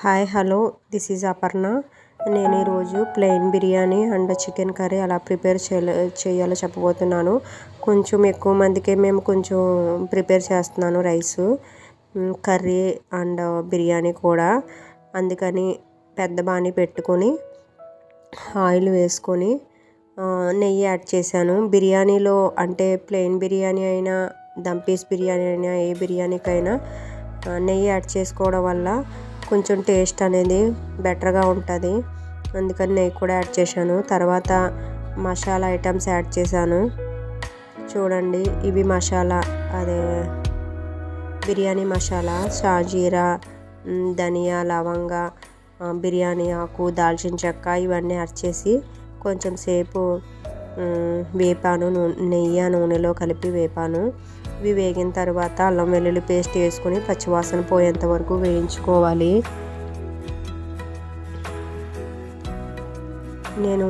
Hi hello this is Aparna. నేను ఈరోజు plain biryani and chicken curry ఎలా ప్రిపేర్ చేయాలో చెప్పబోతున్నాను. కొంచెం ఎక్కువ మందికి మేము కొంచెం ప్రిపేర్ చేస్తున్నాను రైస్ కర్రీ అండ్ బిర్యానీ కూడా. అందుకని పెద్ద బాణీ పెట్టుకొని ఆయిల్ వేసుకొని నెయ్యి యాడ్ చేశాను. బిర్యానీలో అంటే ప్లెయిన్ బిర్యానీ అయినా దమ్ పీస్ బిర్యానీ అయినా ఏ బిర్యానీకైనా నెయ్యి యాడ్ చేసుకోవడం వల్ల కొంచెం టేస్ట్ అనేది బెటర్గా ఉంటుంది. అందుకని నెయ్యి కూడా యాడ్ చేశాను. తర్వాత మసాలా ఐటమ్స్ యాడ్ చేశాను. చూడండి, ఇవి మసాలా అదే బిర్యానీ మసాలా, షాజీరా, ధనియా, లవంగ, బిర్యానీ ఆకు, దాల్చిన చెక్క ఇవన్నీ యాడ్ చేసి కొంచెం సేపు వేపాను. నెయ్యి నూనెలో కలిపి వేపాను. ఇవి వేగిన తర్వాత అల్లం వెల్లుల్లి పేస్ట్ వేసుకొని పచ్చివాసన పోయేంత వరకు వేయించుకోవాలి. నేను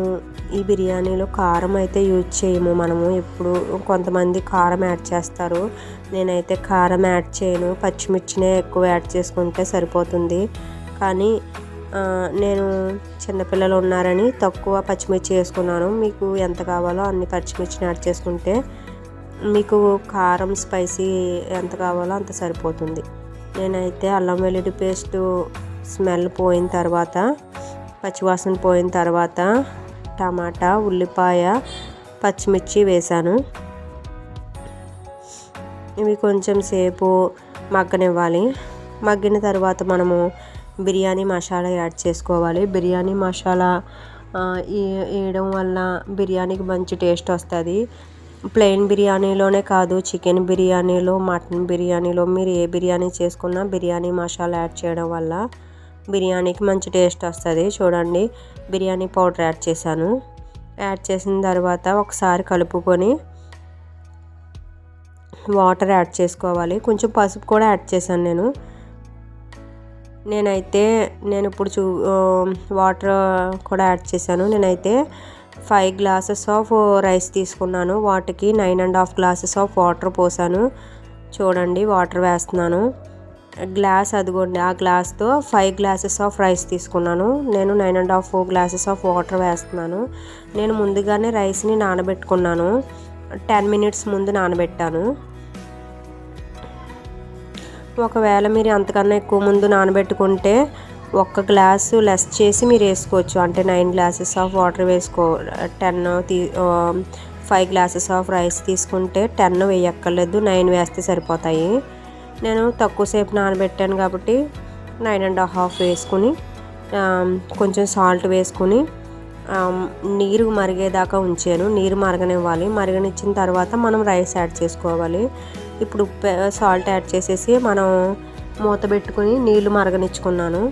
ఈ బిర్యానీలో కారం అయితే యూజ్ చేయము. మనము ఎప్పుడు కొంతమంది కారం యాడ్ చేస్తారు, నేనైతే కారం యాడ్ చేయను. పచ్చిమిర్చినే ఎక్కువ యాడ్ చేసుకుంటే సరిపోతుంది. కానీ నేను చిన్నపిల్లలు ఉన్నారని తక్కువ పచ్చిమిర్చి వేసుకున్నాను. మీకు ఎంత కావాలో అన్ని పచ్చిమిర్చిని యాడ్ చేసుకుంటే మీకు కారం స్పైసీ ఎంత కావాలో అంత సరిపోతుంది. నేనైతే అల్లం వెల్లుల్లి పేస్ట్ స్మెల్ పోయిన తర్వాత, పచ్చివాసన పోయిన తర్వాత టమాటా, ఉల్లిపాయ, పచ్చిమిర్చి వేసాను. ఇవి కొంచెం సేపు మగ్గనివ్వాలి. మగ్గిన తర్వాత మనము బిర్యానీ మసాలా యాడ్ చేసుకోవాలి. బిర్యానీ మసాలా వేయడం వల్ల బిర్యానీకి మంచి టేస్ట్ వస్తుంది. ప్లెయిన్ బిర్యానీలోనే కాదు, చికెన్ బిర్యానీలో, మటన్ బిర్యానీలో మీరు ఏ బిర్యానీ చేసుకున్నా బిర్యానీ మసాలా యాడ్ చేయడం వల్ల బిర్యానీకి మంచి టేస్ట్ వస్తుంది. చూడండి, బిర్యానీ పౌడర్ యాడ్ చేశాను. యాడ్ చేసిన తర్వాత ఒకసారి కలుపుకొని వాటర్ యాడ్ చేసుకోవాలి. కొంచెం పసుపు కూడా యాడ్ చేశాను నేను ఇప్పుడు వాటర్ కూడా యాడ్ చేశాను. నేనైతే 5 glasses ఆఫ్ రైస్ తీసుకున్నాను. వాటికి 9.5 glasses ఆఫ్ వాటర్ పోసాను. చూడండి, వాటర్ వేస్తున్నాను. గ్లాస్ అదిగోండి, ఆ గ్లాస్తో 5 glasses ఆఫ్ రైస్ తీసుకున్నాను. నేను 9.5 glasses ఆఫ్ వాటర్ వేస్తున్నాను. నేను ముందుగానే రైస్ని నానబెట్టుకున్నాను. 10 minutes ముందు నానబెట్టాను. ఒకవేళ మీరు అంతకన్నా ఎక్కువ ముందు నానబెట్టుకుంటే 1 గ్లాసు లెస్ చేసి మీరు వేసుకోవచ్చు. అంటే 9 glasses of water 5 glasses of rice తీసుకుంటే 10 వేయక్కర్లేదు, 9 వేస్తే సరిపోతాయి. నేను తక్కువసేపు నానబెట్టాను కాబట్టి 9.5 వేసుకుని కొంచెం సాల్ట్ వేసుకుని నీరు మరిగేదాకా ఉంచాను. నీరు మరగనివ్వాలి. మరగనిచ్చిన తర్వాత మనం రైస్ యాడ్ చేసుకోవాలి. ఇప్పుడు సాల్ట్ యాడ్ చేసేసి మనం మూత పెట్టుకుని నీళ్లు మరగనిచ్చుకున్నాను.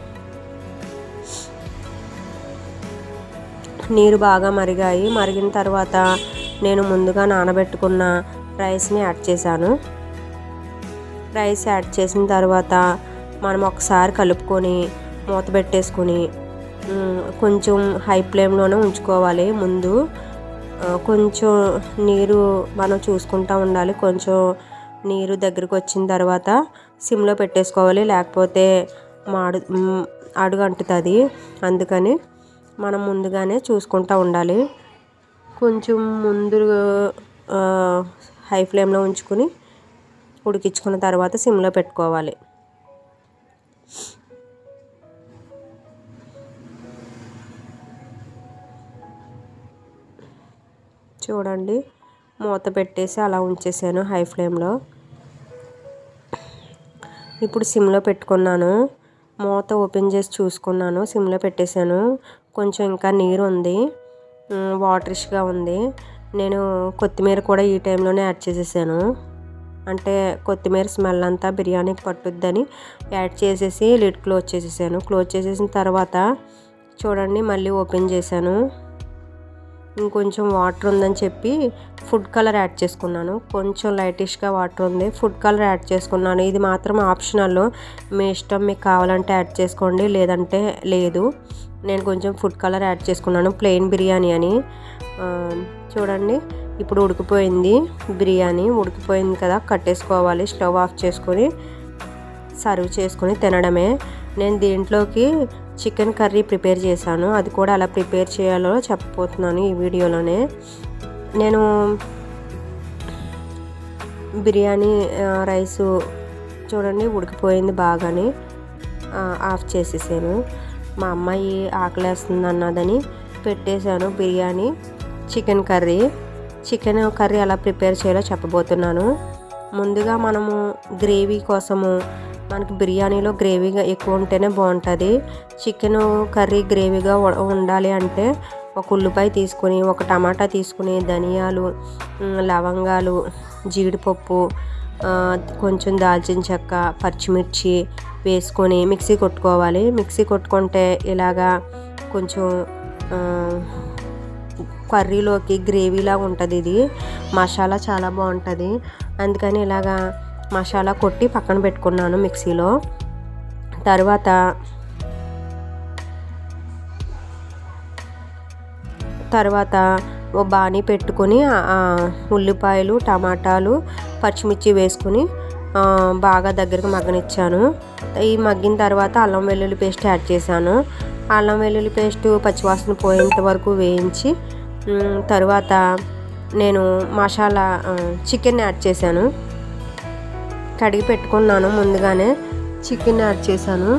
నీరు బాగా మరిగాయి. మరిగిన తర్వాత నేను ముందుగా నానబెట్టుకున్న రైస్ని యాడ్ చేశాను. రైస్ యాడ్ చేసిన తర్వాత మనం ఒకసారి కలుపుకొని మూత పెట్టేసుకొని కొంచెం హై ఫ్లేమ్లోనే ఉంచుకోవాలి. ముందు కొంచెం నీరు మనం చూసుకుంటూ ఉండాలి. కొంచెం నీరు దగ్గరికి వచ్చిన తర్వాత సిమ్లో పెట్టేసుకోవాలి, లేకపోతే అడుగు అంటుతుంది. అందుకని మనం ముందుగానే చూసుకుంటూ ఉండాలి. కొంచెం ముందు హై ఫ్లేమ్లో ఉంచుకొని ఉడికించుకున్న తర్వాత సిమ్లో పెట్టుకోవాలి. చూడండి, మూత పెట్టేసి అలా ఉంచేసాను హై ఫ్లేమ్లో. ఇప్పుడు సిమ్లో పెట్టుకున్నాను. మూత ఓపెన్ చేసి చూసుకున్నాను, సిమ్లో పెట్టేశాను. కొంచెం ఇంకా నీరు ఉంది, వాటరిష్గా ఉంది. నేను కొత్తిమీర కూడా ఈ టైంలోనే యాడ్ చేసేసాను. అంటే కొత్తిమీర స్మెల్ అంతా బిర్యానీకి పట్టుద్దని యాడ్ చేసేసి లిడ్ క్లోజ్ చేసేసాను. క్లోజ్ చేసేసిన తర్వాత చూడండి, మళ్ళీ ఓపెన్ చేశాను. ఇంకొంచెం వాటర్ ఉందని చెప్పి ఫుడ్ కలర్ యాడ్ చేసుకున్నాను. కొంచెం లైటిష్గా వాటర్ ఉంది, ఫుడ్ కలర్ యాడ్ చేసుకున్నాను. ఇది మాత్రం ఆప్షనల్, మీ ఇష్టం. మీకు కావాలంటే యాడ్ చేసుకోండి, లేదంటే లేదు. నేను కొంచెం ఫుడ్ కలర్ యాడ్ చేసుకున్నాను, ప్లెయిన్ బిర్యానీ అని. చూడండి, ఇప్పుడు ఉడికిపోయింది బిర్యానీ. ఉడికిపోయింది కదా, కట్టేసుకోవాలి. స్టవ్ ఆఫ్ చేసుకొని సర్వ్ చేసుకొని తినడమే. నేను దీంట్లోకి చికెన్ కర్రీ ప్రిపేర్ చేశాను. అది కూడా ఎలా ప్రిపేర్ చేయాలో చెప్పబోతున్నాను ఈ వీడియోలోనే. నేను బిర్యానీ రైసు చూడండి ఉడికిపోయింది బాగానే, ఆఫ్ చేసేసాను. మా అమ్మాయి ఆకలేస్తుంది అన్నదని పెట్టేశాను బిర్యానీ. చికెన్ కర్రీ ఎలా ప్రిపేర్ చేయాలో చెప్పబోతున్నాను. ముందుగా మనము గ్రేవీ కోసము, మనకి బిర్యానీలో గ్రేవీగా ఎక్కువ ఉంటేనే బాగుంటుంది. చికెన్ కర్రీ గ్రేవీగా ఉండాలి అంటే ఒక ఉల్లిపాయ తీసుకుని, ఒక టమాటా తీసుకుని, ధనియాలు, లవంగాలు, జీడిపప్పు, కొంచెం దాల్చిన చెక్క, పచ్చిమిర్చి వేసుకొని మిక్సీ కొట్టుకోవాలి. మిక్సీ కొట్టుకుంటే ఇలాగా కొంచెం కర్రీలోకి గ్రేవీలా ఉంటుంది. ఇది మసాలా చాలా బాగుంటుంది. అందుకని ఇలాగా మసాలా కొట్టి పక్కన పెట్టుకున్నాను మిక్సీలో. తర్వాత ఓ బాణీ పెట్టుకొని ఉల్లిపాయలు, టమాటాలు, పచ్చిమిర్చి వేసుకొని బాగా దగ్గరకు మగ్గనిచ్చాను. ఈ మగ్గిన తర్వాత అల్లం వెల్లుల్లి పేస్ట్ యాడ్ చేశాను. అల్లం వెల్లుల్లి పేస్ట్ పచ్చివాసన పోయేంత వరకు వేయించి తర్వాత నేను మసాలా చికెన్ యాడ్ చేశాను. కడిగి పెట్టుకున్నాను ముందుగానే. చికెన్ యాడ్ చేశాను.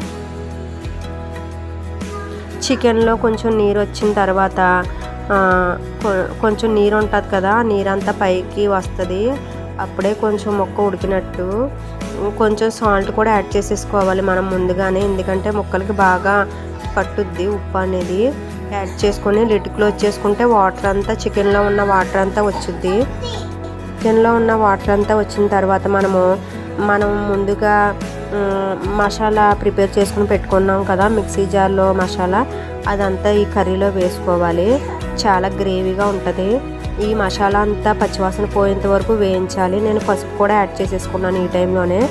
చికెన్లో కొంచెం నీరు వచ్చిన తర్వాత కొంచెం నీరు ఉంటుంది కదా, నీరంతా పైకి వస్తుంది. అప్పుడే కొంచెం ముక్క ఉడికినట్టు. కొంచెం సాల్ట్ కూడా యాడ్ చేసేసుకోవాలి మనం ముందుగానే, ఎందుకంటే ముక్కలకి బాగా పట్టుద్ది ఉప్పు అనేది. యాడ్ చేసుకొని లిడ్ క్లోజ్ చేసుకుంటే వాటర్ అంతా, చికెన్లో ఉన్న వాటర్ అంతా వచ్చుద్ది. చికెన్లో ఉన్న వాటర్ అంతా వచ్చిన తర్వాత మనం ముందుగా మసాలా ప్రిపేర్ చేసుకుని పెట్టుకున్నాం కదా మిక్సీ జార్లో మసాలా, అదంతా ఈ కర్రీలో వేసుకోవాలి. చాలా గ్రేవీగా ఉంటుంది. ఈ మసాలా అంతా పచ్చివాసన పోయేంత వరకు వేయించాలి. నేను పసుపు కూడా యాడ్ చేసేసుకున్నాను ఈ టైంలోనే,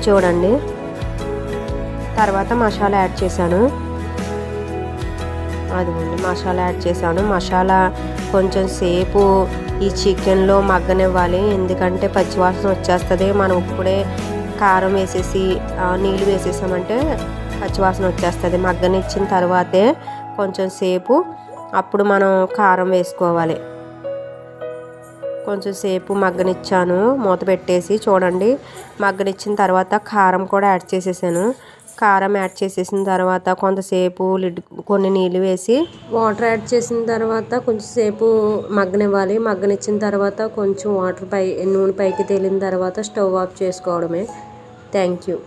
చూడండి. తర్వాత మసాలా యాడ్ చేశాను. అదిగోండి మసాలా యాడ్ చేశాను. మసాలా కొంచెం సేపు ఈ చికెన్లో మగ్గనివ్వాలి, ఎందుకంటే పచ్చివాసన వచ్చేస్తుంది. మనం ఇప్పుడే కారం వేసేసి నీళ్ళు వేసేసామంటే పచ్చివాసన వచ్చేస్తుంది. మగ్గనిచ్చిన తర్వాతే కొంచెం సేపు అప్పుడు మనం కారం వేసుకోవాలి. కొంచెం సేపు మగ్గనిచ్చాను మూత పెట్టేసి. చూడండి, మగ్గనిచ్చిన తర్వాత కారం కూడా యాడ్ చేసేసాను. కారం యాడ్ చేసేసిన తర్వాత కొంతసేపు కొన్ని నీళ్ళు వేసి వాటర్ యాడ్ చేసిన తర్వాత కొంచెంసేపు మగ్గనివ్వాలి. మగ్గనిచ్చిన తర్వాత కొంచెం నూనె పైకి తేలిన తర్వాత స్టవ్ ఆఫ్ చేసుకోవడమే. Thank you.